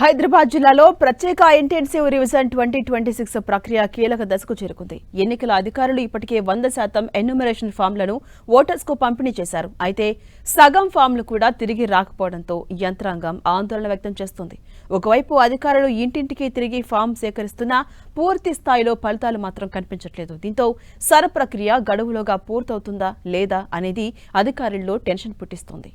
హైదరాబాద్ జిల్లాలో ప్రత్యేక intensive revision 2026 ప్రక్రియ కీలక దశకు చేరుకుంది. ఎన్నికల అధికారులు ఇప్పటికే 100% ఎన్యూమరేషన్ ఫామ్లను ఓటర్స్ కు పంపిణీ చేశారు. అయితే సగం ఫామ్లు కూడా తిరిగి రాకపోవడంతో యంత్రాంగం ఆందోళన వ్యక్తం చేస్తుంది. ఒకవైపు అధికారులు ఇంటింటికి తిరిగి ఫామ్ సేకరిస్తున్నా పూర్తి స్థాయిలో ఫలితాలు మాత్రం కనిపించట్లేదు. దీంతో సర ప్రక్రియ గడువులోగా పూర్తవుతుందా లేదా అనేది అధికారుల్లో టెన్షన్ పుట్టిస్తోంది.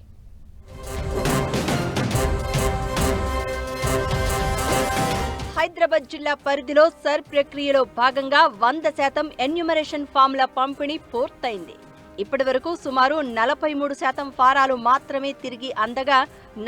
హైదరాబాద్ జిల్లా పరిధిలో సర్ ప్రక్రియలో భాగంగా 100% ఎన్యూమరేషన్ ఫామ్ల పంపిణీ పూర్తయింది. ఇప్పటి వరకు సుమారు 43% ఫారాలు మాత్రమే తిరిగి అందగా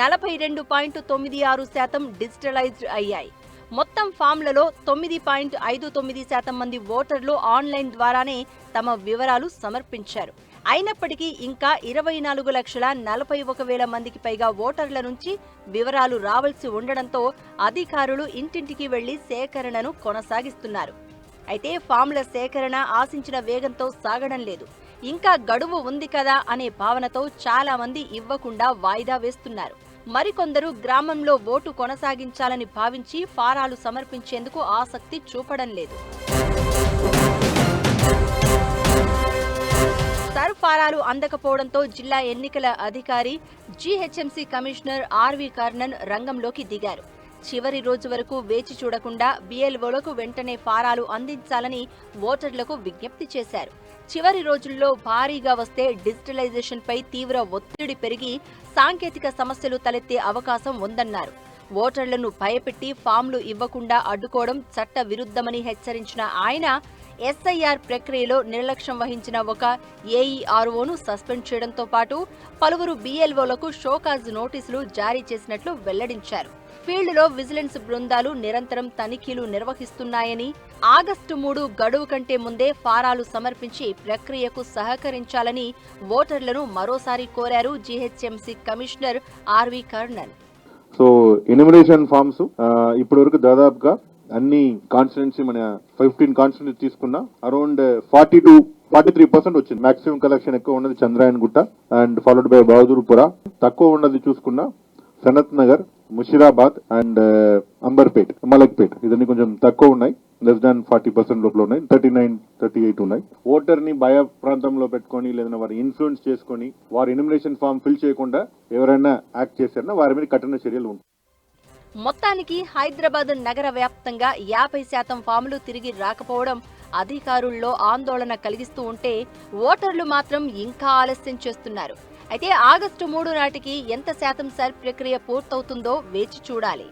42.96% డిజిటలైజ్డ్ అయ్యాయి. మొత్తం ఫామ్లలో 9.59% మంది ఓటర్లు ఆన్లైన్ ద్వారానే తమ వివరాలు సమర్పించారు. అయినప్పటికీ ఇంకా 24,41,000 మందికి పైగా ఓటర్ల నుంచి వివరాలు రావాల్సి ఉండడంతో అధికారులు ఇంటింటికి వెళ్లి సేకరణను కొనసాగిస్తున్నారు. అయితే ఫామ్ల సేకరణ ఆశించిన వేగంతో సాగడం లేదు. ఇంకా గడువు ఉంది కదా అనే భావనతో చాలా మంది ఇవ్వకుండా వాయిదా వేస్తున్నారు. మరికొందరు గ్రామంలో ఓటు కొనసాగించాలని భావించి ఫారాలు సమర్పించేందుకు ఆసక్తి చూపడం లేదు. సర్ ఫారాలు అందకపోవడంతో జిల్లా ఎన్నికల అధికారి జీహెచ్ఎంసీ కమిషనర్ ఆర్వి కర్ణన్ రంగంలోకి దిగారు. చివరి రోజు వరకు వేచి చూడకుండా బిఎల్ఓలకు వెంటనే ఫారాలు అందించాలని ఓటర్లకు విజ్ఞప్తి చేశారు. చివరి రోజుల్లో భారీగా వస్తే డిజిటలైజేషన్ పై తీవ్ర ఒత్తిడి పెరిగి సాంకేతిక సమస్యలు తలెత్తే అవకాశం ఉందన్నారు. ఓటర్లను భయపెట్టి ఫామ్లు ఇవ్వకుండా అడ్డుకోవడం చట్ట విరుద్ధమని హెచ్చరించిన ఆయన ఎస్ఐఆర్ ప్రక్రియలో నిర్లక్ష్యం వహించిన ఒక ఏఈఆర్ఓను సస్పెండ్ చేయడంతో పాటు పలువురు బిఎల్ఓలకు షోకాజ్ నోటీసులు జారీ చేసినట్లు వెల్లడించారు. ఫీల్డ్లో విజిలెన్స్ బృందాలు నిరంతరం తనిఖీలు నిర్వహిస్తున్నాయని, ఆగస్టు 3 గడువు కంటే ముందే ఫారాలు సమర్పించి ప్రక్రియకు సహకరించాలని ఓటర్లను మరోసారి కోరారు GHMC commissioner R V Karnan. So enumeration forms ఇప్పటివరకు దాదాపుగా అన్ని కాన్స్టిట్యున్సీ మన 15 కాన్స్టిట్యున్సీ తీసుకున్నా అరౌండ్ 42-43% వచ్చింది. మాక్సిమం కలెక్షన్ ఎక్కువ ఉన్నది చంద్రాయన్ గుట్ట అండ్ ఫాలోడ్ బై బహదూర్పుర. తక్కువ ఉన్నది చూసుకున్నా సనత్ నగర్, ముషిరాబాద్ అండ్ అంబర్పేట్, మలక్పేట్. ఇదన్నీ కొంచెం తక్కువ ఉన్నాయి. లెస్ దాన్ 40% లోపల ఉన్నాయి. 39-38 ఉన్నాయి. ఓటర్ ని భయ ప్రాంతంలో పెట్టుకొని లేదా వారి ఇన్ఫ్లుయెన్స్ చేసుకొని వారి ఎన్యూమరేషన్ ఫామ్ ఫిల్ చేయకుండా ఎవరైనా యాక్ట్ చేశారన్నా వారి మీద కఠిన చర్యలు ఉంటాయి. మొత్తానికి హైదరాబాద్ నగర వ్యాప్తంగా 50% ఫామ్లు తిరిగి రాకపోవడం అధికారుల్లో ఆందోళన కలిగిస్తూ ఉంటే ఓటర్లు మాత్రం ఇంకా ఆలస్యం చేస్తున్నారు. అయితే ఆగస్టు 3 నాటికి ఎంత శాతం సర్ ప్రక్రియ పూర్తవుతుందో వేచి చూడాలి.